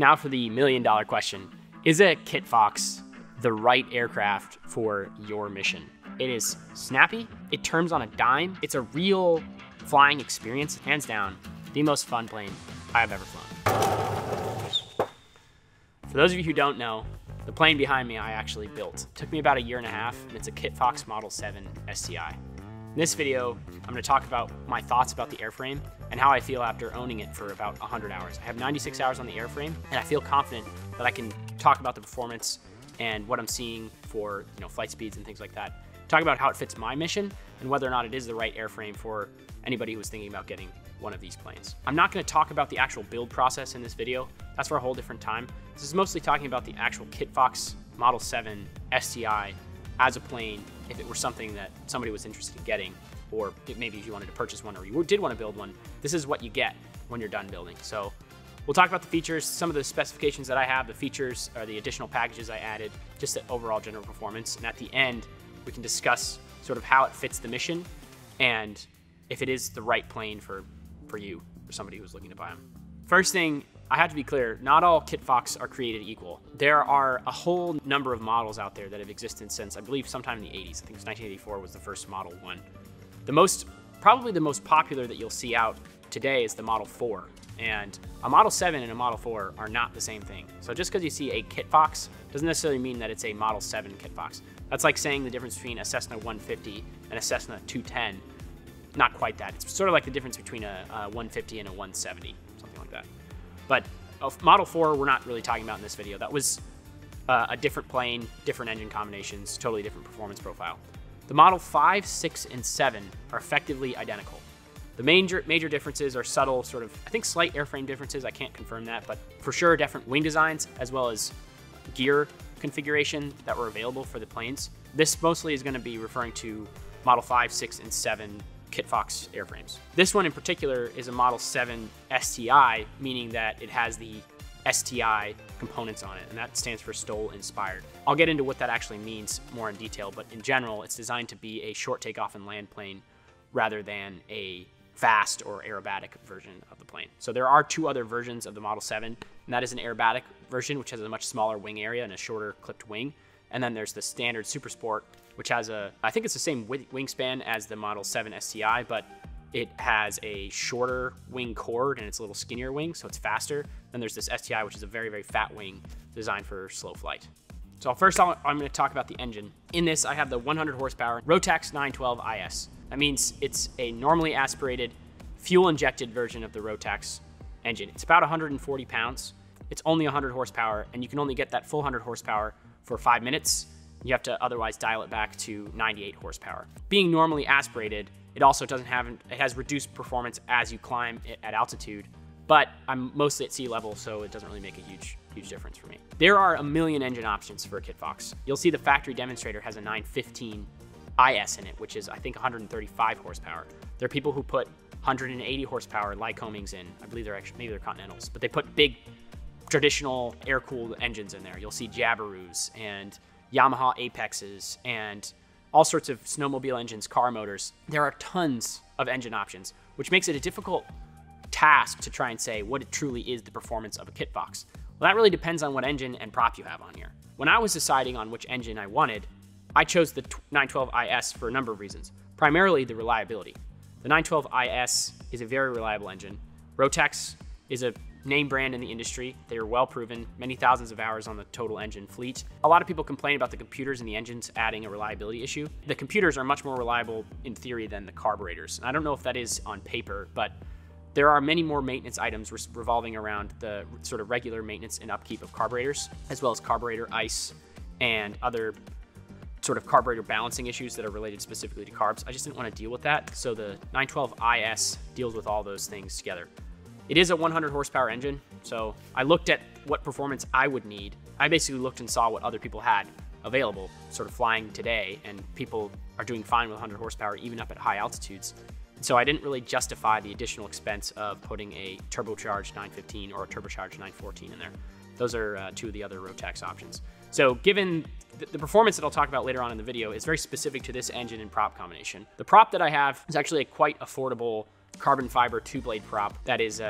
Now for the million-dollar question. Is a Kitfox the right aircraft for your mission? It is snappy, it turns on a dime, it's a real flying experience, hands down, the most fun plane I've ever flown. For those of you who don't know, the plane behind me I actually built. It took me about 1.5 years, and it's a Kitfox Model 7 STi. In this video, I'm going to talk about my thoughts about the airframe and how I feel after owning it for about 100 hours. I have 96 hours on the airframe, and I feel confident that I can talk about the performance and what I'm seeing for flight speeds and things like that. Talk about how it fits my mission and whether or not it is the right airframe for anybody who's thinking about getting one of these planes. I'm not going to talk about the actual build process in this video. That's for a whole different time. This is mostly talking about the actual Kitfox Model 7 STi as a plane, if it were something that somebody was interested in getting, or maybe if you wanted to purchase one or you did want to build one, this is what you get when you're done building. So we'll talk about the features, some of the specifications that I have, the features or the additional packages I added, just the overall general performance. And at the end, we can discuss sort of how it fits the mission and if it is the right plane for you, for somebody who's looking to buy them. First thing, I have to be clear, not all Kitfox are created equal. There are a whole number of models out there that have existed since, I believe, sometime in the 80s. I think it was 1984 was the first Model 1. Probably the most popular that you'll see out today is the Model 4. And a Model 7 and a Model 4 are not the same thing. So just because you see a Kitfox doesn't necessarily mean that it's a Model 7 Kitfox. That's like saying the difference between a Cessna 150 and a Cessna 210. Not quite that. It's sort of like the difference between a 150 and a 170, something like that. But Model 4, we're not really talking about in this video. That was a different plane, different engine combinations, totally different performance profile. The Model 5, 6, and 7 are effectively identical. The major differences are subtle, sort of, I think slight airframe differences, I can't confirm that, but for sure different wing designs as well as gear configuration that were available for the planes. This mostly is going to be referring to Model 5, 6, and 7 Kitfox airframes. This one in particular is a Model 7 STi, meaning that it has the STi components on it, and that stands for Stol inspired. I'll get into what that actually means more in detail, but in general, it's designed to be a short takeoff and land plane rather than a fast or aerobatic version of the plane. So there are two other versions of the Model 7, and that is an aerobatic version, which has a much smaller wing area and a shorter clipped wing. And then there's the standard Super Sport, which has I think it's the same wingspan as the Model 7 STi, but it has a shorter wing chord and it's a little skinnier wing, so it's faster. Then there's this STi, which is a very, very fat wing designed for slow flight. So first I'm going to talk about the engine. In this, I have the 100 horsepower Rotax 912 IS. That means it's a normally aspirated, fuel-injected version of the Rotax engine. It's about 140 pounds. It's only 100 horsepower, and you can only get that full 100 horsepower for 5 minutes. You have to otherwise dial it back to 98 horsepower. Being normally aspirated, it also it has reduced performance as you climb it at altitude, but I'm mostly at sea level, so it doesn't really make a huge difference for me. There are a million engine options for a Kitfox. You'll see the factory demonstrator has a 915 IS in it, which is, I think, 135 horsepower. There are people who put 180 horsepower Lycomings in. I believe maybe they're Continentals, but they put big traditional air-cooled engines in there. You'll see Jabiroos and Yamaha Apexes and all sorts of snowmobile engines, car motors. There are tons of engine options, which makes it a difficult task to try and say what it truly is the performance of a Kitfox. Well, that really depends on what engine and prop you have on here. When I was deciding on which engine I wanted, I chose the 912 IS for a number of reasons. Primarily the reliability. The 912 IS is a very reliable engine. Rotax is a name brand in the industry. They are well proven, many thousands of hours on the total engine fleet. A lot of people complain about the computers and the engines adding a reliability issue. The computers are much more reliable in theory than the carburetors. I don't know if that is on paper, but there are many more maintenance items revolving around the sort of regular maintenance and upkeep of carburetors, as well as carburetor ice and other sort of carburetor balancing issues that are related specifically to carbs. I just didn't want to deal with that, so the 912 IS deals with all those things together. It is a 100 horsepower engine, so I looked at what performance I would need. I basically looked and saw what other people had available, sort of flying today, and people are doing fine with 100 horsepower even up at high altitudes. So I didn't really justify the additional expense of putting a turbocharged 915 or a turbocharged 914 in there. Those are two of the other Rotax options. So given the performance that I'll talk about later on in the video is very specific to this engine and prop combination. The prop that I have is actually a quite affordable carbon fiber two-blade prop that is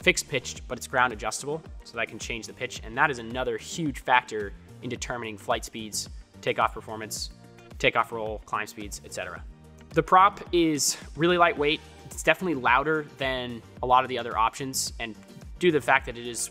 fixed pitched, but it's ground adjustable, so that I can change the pitch. And that is another huge factor in determining flight speeds, takeoff performance, takeoff roll, climb speeds, etc. The prop is really lightweight. It's definitely louder than a lot of the other options, and due to the fact that it is,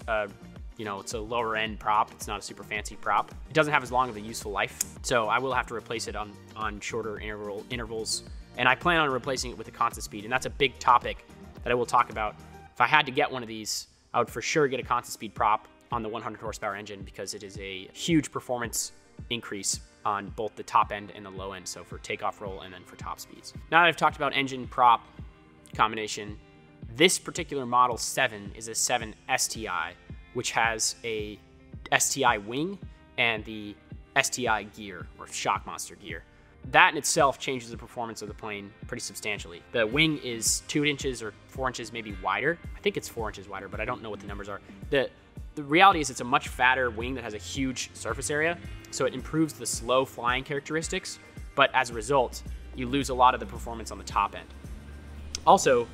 it's a lower end prop, it's not a super fancy prop, it doesn't have as long of a useful life, so I will have to replace it on shorter intervals, and I plan on replacing it with a constant speed, and that's a big topic that I will talk about. If I had to get one of these, I would for sure get a constant speed prop on the 100 horsepower engine because it is a huge performance increase on both the top end and the low end, so for takeoff roll and then for top speeds. Now that I've talked about engine prop combination, this particular Model 7 is a 7 STi, which has a STi wing and the STi gear, or shock monster gear. That in itself changes the performance of the plane pretty substantially. The wing is 2 inches or 4 inches maybe wider. I think it's 4 inches wider, but I don't know what the numbers are. The reality is it's a much fatter wing that has a huge surface area, so it improves the slow flying characteristics, but as a result, you lose a lot of the performance on the top end. Also,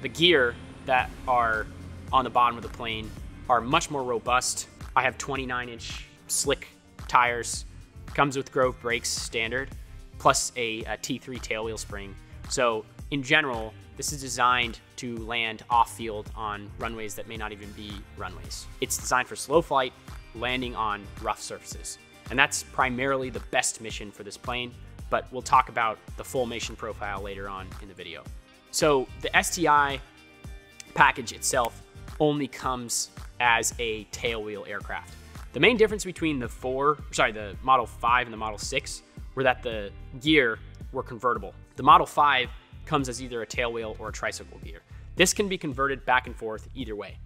the gear that are on the bottom of the plane are much more robust. I have 29-inch slick tires, comes with Grove brakes standard, plus a T3 tailwheel spring. So in general, this is designed to land off-field on runways that may not even be runways. It's designed for slow flight, landing on rough surfaces. And that's primarily the best mission for this plane, but we'll talk about the full mission profile later on in the video. So the STi package itself only comes as a tailwheel aircraft. The main difference between the Model 5 and the Model 6 were that the gear were convertible. The Model 5 comes as either a tailwheel or a tricycle gear. This can be converted back and forth either way.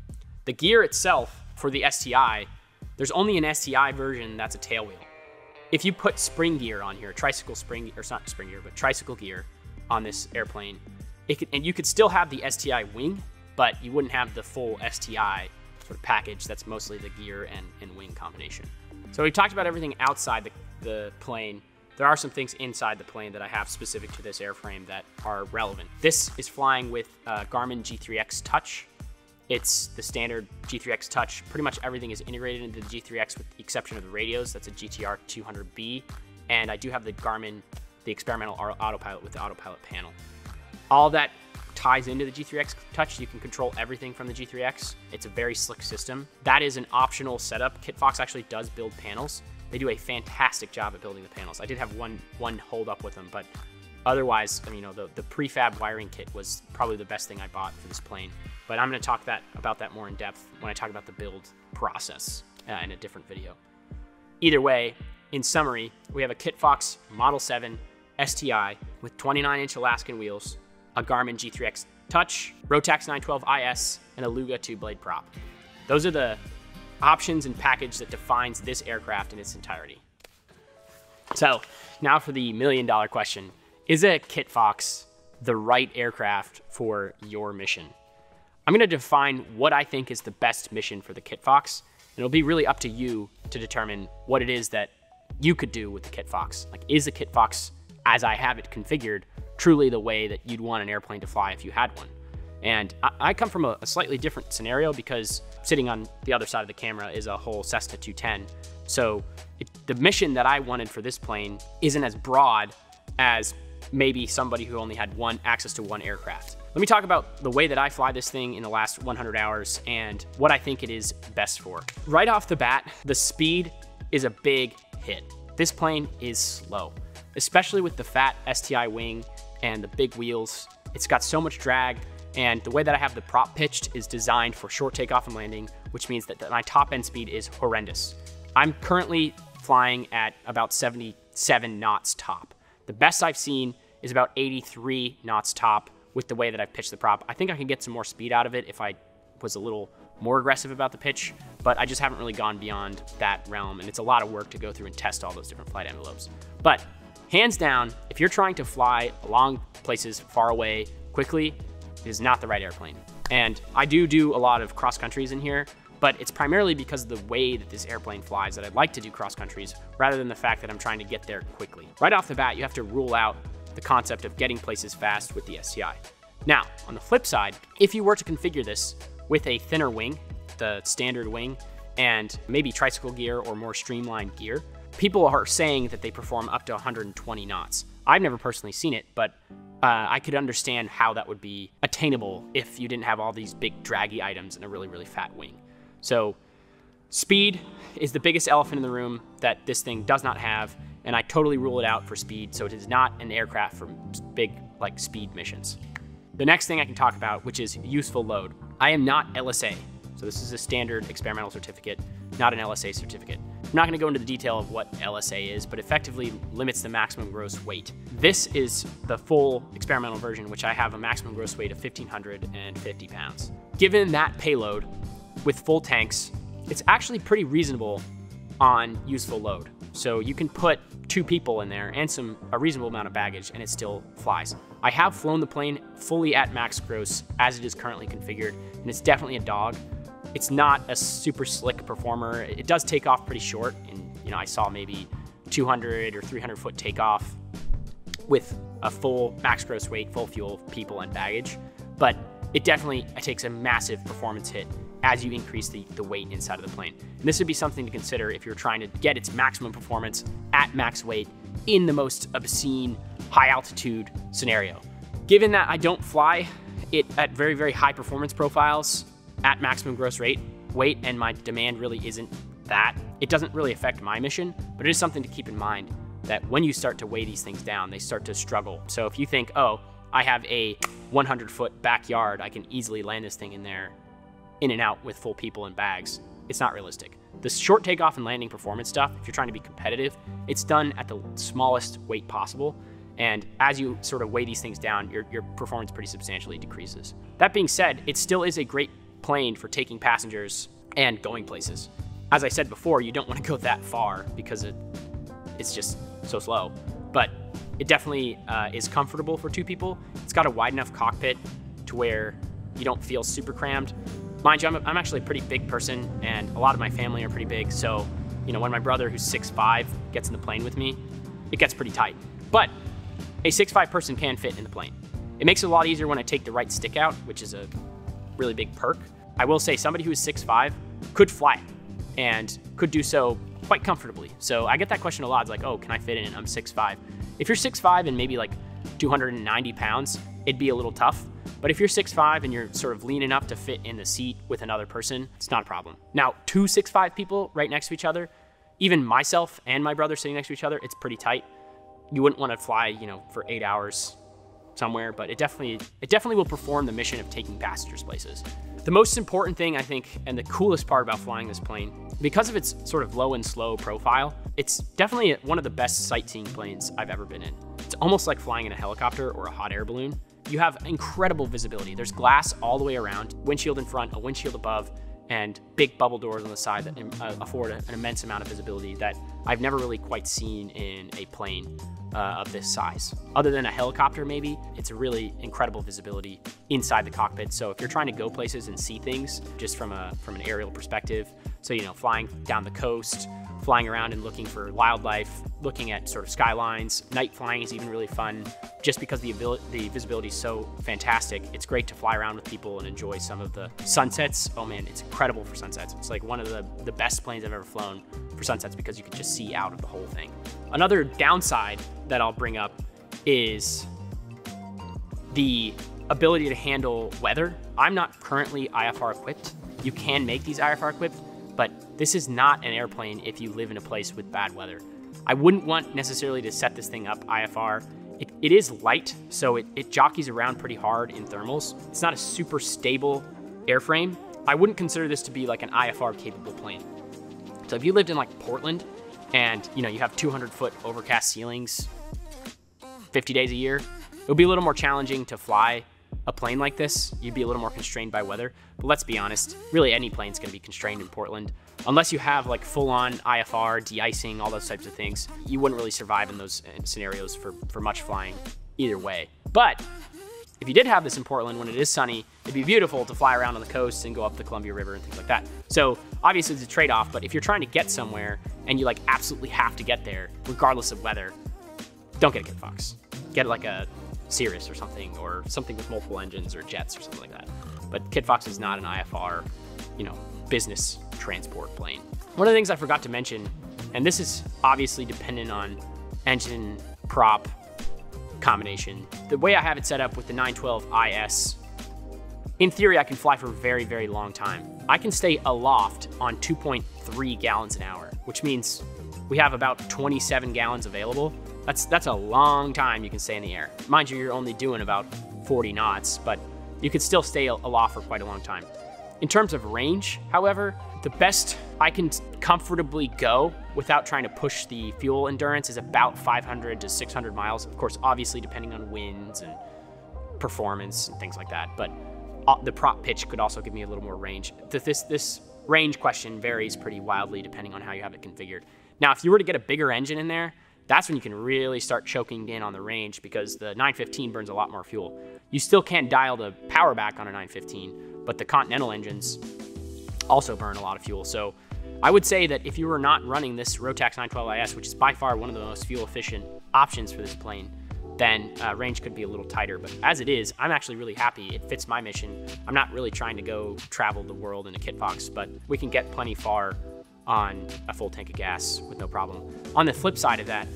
The gear itself for the STi, there's only an STi version that's a tailwheel. If you put spring gear on here, tricycle gear on this airplane, and you could still have the STi wing, but you wouldn't have the full STi sort of package that's mostly the gear and wing combination. So we talked about everything outside the plane. There are some things inside the plane that I have specific to this airframe that are relevant. This is flying with Garmin G3X Touch. It's the standard G3X Touch. Pretty much everything is integrated into the G3X with the exception of the radios. That's a GTR 200B. And I do have the Garmin, the experimental autopilot with the autopilot panel. All that ties into the G3X Touch. You can control everything from the G3X. It's a very slick system. That is an optional setup. Kitfox actually does build panels. They do a fantastic job at building the panels. I did have one hold up with them, but otherwise, the prefab wiring kit was probably the best thing I bought for this plane. But I'm going to talk about that more in depth when I talk about the build process in a different video. Either way, in summary, we have a Kitfox Model 7 STi with 29-inch Alaskan wheels, a Garmin G3X Touch, Rotax 912 IS, and a Luga 2-blade prop. Those are the options and package that defines this aircraft in its entirety. So now for the million-dollar question. Is a Kitfox the right aircraft for your mission? I'm going to define what I think is the best mission for the Kitfox, and it'll be really up to you to determine what it is that you could do with the Kitfox. Like, is the Kitfox, as I have it configured, truly the way that you'd want an airplane to fly if you had one? And I come from a slightly different scenario because sitting on the other side of the camera is a whole Cessna 210. So the mission that I wanted for this plane isn't as broad as maybe somebody who only had access to one aircraft. Let me talk about the way that I fly this thing in the last 100 hours and what I think it is best for. Right off the bat, the speed is a big hit. This plane is slow, especially with the fat STi wing and the big wheels. It's got so much drag. And the way that I have the prop pitched is designed for short takeoff and landing, which means that my top end speed is horrendous. I'm currently flying at about 77 knots top. The best I've seen is about 83 knots top with the way that I've pitched the prop. I think I can get some more speed out of it if I was a little more aggressive about the pitch, but I just haven't really gone beyond that realm, and it's a lot of work to go through and test all those different flight envelopes. But hands down, if you're trying to fly long places far away quickly, it is not the right airplane. And I do a lot of cross countries in here, but it's primarily because of the way that this airplane flies that I'd like to do cross countries rather than the fact that I'm trying to get there quickly. Right off the bat, you have to rule out the concept of getting places fast with the STi. Now, on the flip side, if you were to configure this with a thinner wing, the standard wing, and maybe tricycle gear or more streamlined gear, people are saying that they perform up to 120 knots. I've never personally seen it, but I could understand how that would be attainable if you didn't have all these big draggy items and a really, really fat wing. So speed is the biggest elephant in the room that this thing does not have, and I totally rule it out for speed, so it is not an aircraft for big, like, speed missions. The next thing I can talk about, which is useful load. I am not LSA, so this is a standard experimental certificate, not an LSA certificate. I'm not going to go into the detail of what LSA is, but effectively limits the maximum gross weight. This is the full experimental version, which I have a maximum gross weight of 1,550 pounds. Given that payload with full tanks, it's actually pretty reasonable on useful load. So you can put 2 people in there and a reasonable amount of baggage, and it still flies. I have flown the plane fully at max gross as it is currently configured, and it's definitely a dog. It's not a super slick performer. It does take off pretty short, and I saw maybe 200 or 300 foot takeoff with a full max gross weight, full fuel, people, and baggage. But it definitely takes a massive performance hit as you increase the weight inside of the plane. And this would be something to consider if you're trying to get its maximum performance at max weight in the most obscene high altitude scenario. Given that I don't fly it at very, very high performance profiles at maximum gross weight, and my demand really isn't that, it doesn't really affect my mission, but it is something to keep in mind that when you start to weigh these things down, they start to struggle. So if you think, oh, I have a 100-foot backyard, I can easily land this thing in there, in and out with full people and bags, it's not realistic. The short takeoff and landing performance stuff, if you're trying to be competitive, it's done at the smallest weight possible. And as you sort of weigh these things down, your performance pretty substantially decreases. That being said, it still is a great plane for taking passengers and going places. As I said before, you don't want to go that far because it's just so slow. But it definitely is comfortable for 2 people. It's got a wide enough cockpit to where you don't feel super crammed. Mind you, I'm actually a pretty big person, and a lot of my family are pretty big, so when my brother, who's 6'5", gets in the plane with me, it gets pretty tight. But a 6'5" person can fit in the plane. It makes it a lot easier when I take the right stick out, which is a really big perk. I will say somebody who's 6'5" could fly it and could do so quite comfortably. So I get that question a lot. It's like, oh, can I fit in it? I'm 6'5". If you're 6'5" and maybe like 290 pounds, it'd be a little tough. But if you're 6'5" and you're sort of lean enough to fit in the seat with another person, it's not a problem. Now, 2 6'5" people right next to each other, even myself and my brother sitting next to each other, it's pretty tight. You wouldn't want to fly, for 8 hours somewhere, but it definitely will perform the mission of taking passengers places. The most important thing, I think, and the coolest part about flying this plane, because of its sort of low and slow profile, it's definitely one of the best sightseeing planes I've ever been in. It's almost like flying in a helicopter or a hot air balloon. You have incredible visibility. There's glass all the way around, windshield in front, a windshield above, and big bubble doors on the side that afford an immense amount of visibility that I've never really quite seen in a plane of this size. Other than a helicopter maybe, it's a really incredible visibility inside the cockpit. So if you're trying to go places and see things just from an aerial perspective, so flying down the coast, flying around and looking for wildlife, looking at sort of skylines. Night flying is even really fun just because the visibility is so fantastic. It's great to fly around with people and enjoy some of the sunsets. Oh man, it's incredible for sunsets. It's like one of the best planes I've ever flown for sunsets because you can just see out of the whole thing. Another downside that I'll bring up is the ability to handle weather. I'm not currently IFR equipped. You can make these IFR equipped, but this is not an airplane if you live in a place with bad weather. I wouldn't want necessarily to set this thing up IFR. It is light, so it jockeys around pretty hard in thermals. It's not a super stable airframe. I wouldn't consider this to be like an IFR capable plane. So if you lived in like Portland and you have 200-foot overcast ceilings 50 days a year, it would be a little more challenging to fly a plane like this. You'd be a little more constrained by weather. But let's be honest, really any plane's gonna be constrained in Portland. Unless you have like full-on IFR, de-icing, all those types of things, you wouldn't really survive in those scenarios for much flying either way. But if you did have this in Portland when it is sunny, it'd be beautiful to fly around on the coast and go up the Columbia River and things like that. So obviously it's a trade-off, but if you're trying to get somewhere and you like absolutely have to get there, regardless of weather, don't get a Kitfox. Get like a Cirrus or something with multiple engines or jets or something like that. but Kitfox is not an IFR, business transport plane. One of the things I forgot to mention, and this is obviously dependent on engine prop combination. The way I have it set up with the 912 IS, in theory, I can fly for a very, very long time. I can stay aloft on 2.3 gallons an hour, which means we have about 27 gallons available. That's a long time you can stay in the air. Mind you, you're only doing about 40 knots, but you could still stay aloft for quite a long time. In terms of range, however, the best I can comfortably go without trying to push the fuel endurance is about 500 to 600 miles. Of course, obviously depending on winds and performance and things like that, but the prop pitch could also give me a little more range. This range question varies pretty wildly depending on how you have it configured. Now, if you were to get a bigger engine in there, that's when you can really start choking in on the range, because the 915 burns a lot more fuel. You still can't dial the power back on a 915, but the Continental engines also burn a lot of fuel. So I would say that if you were not running this Rotax 912 IS, which is by far one of the most fuel efficient options for this plane, then range could be a little tighter. But as it is, I'm actually really happy. It fits my mission. I'm not really trying to go travel the world in a Kitfox, but we can get plenty far on a full tank of gas with no problem. On the flip side of that,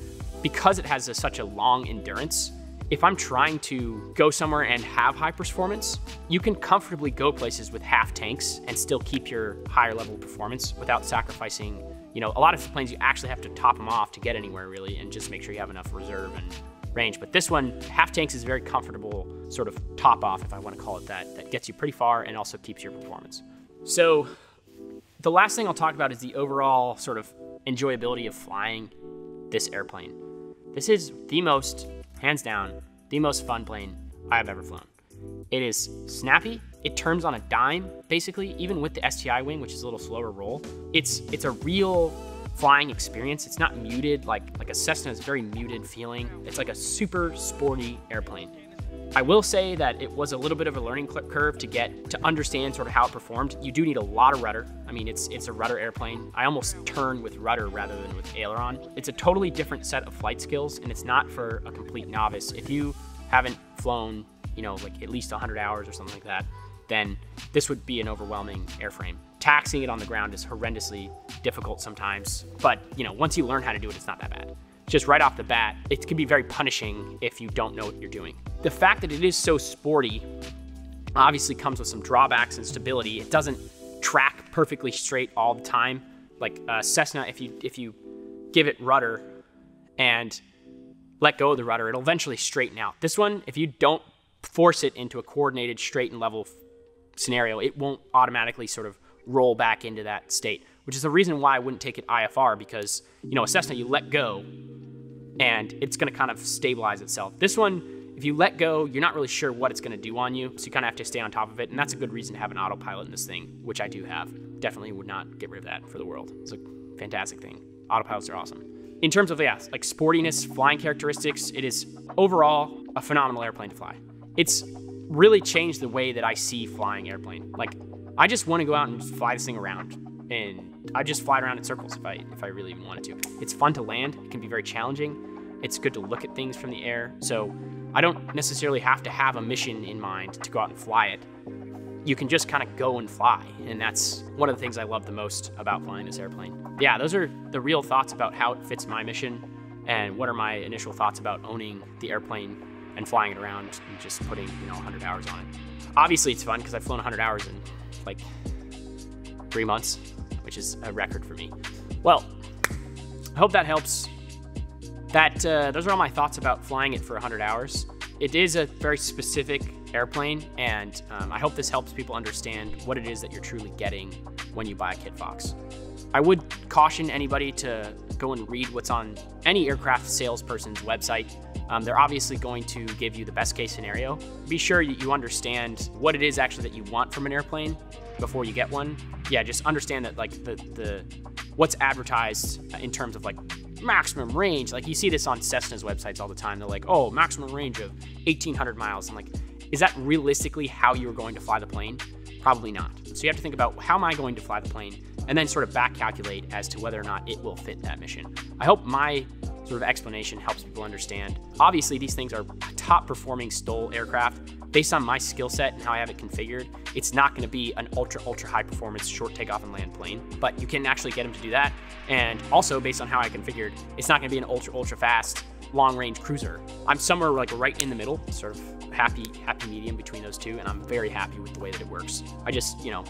because it has such a long endurance, if I'm trying to go somewhere and have high performance, you can comfortably go places with half tanks and still keep your higher level performance without sacrificing, a lot of planes you actually have to top them off to get anywhere really, and just make sure you have enough reserve and range. But this one, half tanks is very comfortable sort of top off, if I want to call it that. That gets you pretty far and also keeps your performance. So the last thing I'll talk about is the overall sort of enjoyability of flying this airplane. This is the most, hands down, the most fun plane I've ever flown. It is snappy. It turns on a dime, basically, even with the STi wing, which is a little slower roll. It's a real flying experience. It's not muted like a Cessna is very muted feeling. It's like a super sporty airplane. I will say that it was a little bit of a learning curve to understand sort of how it performed. You do need a lot of rudder. I mean, it's a rudder airplane. I almost turn with rudder rather than with aileron. It's a totally different set of flight skills, and it's not for a complete novice. If you haven't flown, like at least 100 hours or something like that, then this would be an overwhelming airframe. Taxiing it on the ground is horrendously difficult sometimes, but once you learn how to do it, it's not that bad. Just right off the bat, it can be very punishing if you don't know what you're doing. The fact that it is so sporty obviously comes with some drawbacks and stability. It doesn't track perfectly straight all the time. Like Cessna, if you give it rudder and let go of the rudder, it'll eventually straighten out. This one, if you don't force it into a coordinated, straight and level scenario, it won't automatically sort of roll back into that state, which is the reason why I wouldn't take it IFR, because a Cessna, you let go and it's going to kind of stabilize itself. This one, if you let go, you're not really sure what it's going to do on you, so you kind of have to stay on top of it, and that's a good reason to have an autopilot in this thing, which I do have. Definitely would not get rid of that for the world. It's a fantastic thing. Autopilots are awesome. In terms of, like sportiness, flying characteristics, it is overall a phenomenal airplane to fly. It's really changed the way that I see flying airplane. Like, I just want to go out and fly this thing around, and I just fly it around in circles if I really wanted to. It's fun to land. It can be very challenging. It's good to look at things from the air. So I don't necessarily have to have a mission in mind to go out and fly it. You can just kind of go and fly. And that's one of the things I love the most about flying this airplane. Yeah, those are the real thoughts about how it fits my mission, and what are my initial thoughts about owning the airplane and flying it around and just putting 100 hours on it. Obviously it's fun because I've flown 100 hours in like 3 months, which is a record for me. Well, I hope that helps. Those are all my thoughts about flying it for 100 hours. It is a very specific airplane, and I hope this helps people understand what it is that you're truly getting when you buy a Kitfox. I would caution anybody to go and read what's on any aircraft salesperson's website. They're obviously going to give you the best case scenario. Be sure you understand what it is actually that you want from an airplane before you get one. Yeah, just understand that like the what's advertised in terms of like maximum range. Like you see this on Cessna's websites all the time. They're like, oh, maximum range of 1,800 miles. I'm like, is that realistically how you're going to fly the plane? Probably not. So you have to think about, how am I going to fly the plane? And then sort of back calculate as to whether or not it will fit that mission. I hope my sort of explanation helps people understand. Obviously, these things are top performing Stol aircraft. Based on my skill set and how I have it configured, it's not going to be an ultra high performance short takeoff and land plane, but you can actually get them to do that. And also based on how I configured, it's not going to be an ultra fast long range cruiser. I'm somewhere like right in the middle, sort of happy medium between those two, and I'm very happy with the way that it works. I just, you know,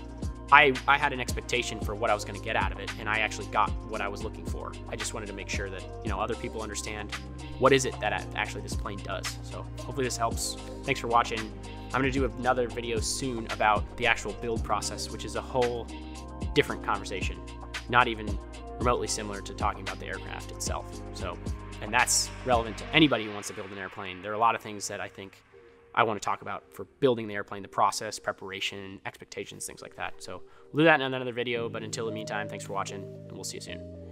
I had an expectation for what I was going to get out of it, and I actually got what I was looking for. I just wanted to make sure that, you know, other people understand what is it that actually this plane does. So hopefully this helps. Thanks for watching. I'm going to do another video soon about the actual build process, which is a whole different conversation, not even remotely similar to talking about the aircraft itself. So, and that's relevant to anybody who wants to build an airplane. There are a lot of things that I think I want to talk about for building the airplane, the process, preparation, expectations, things like that. So we'll do that in another video, but until the meantime, thanks for watching, and we'll see you soon.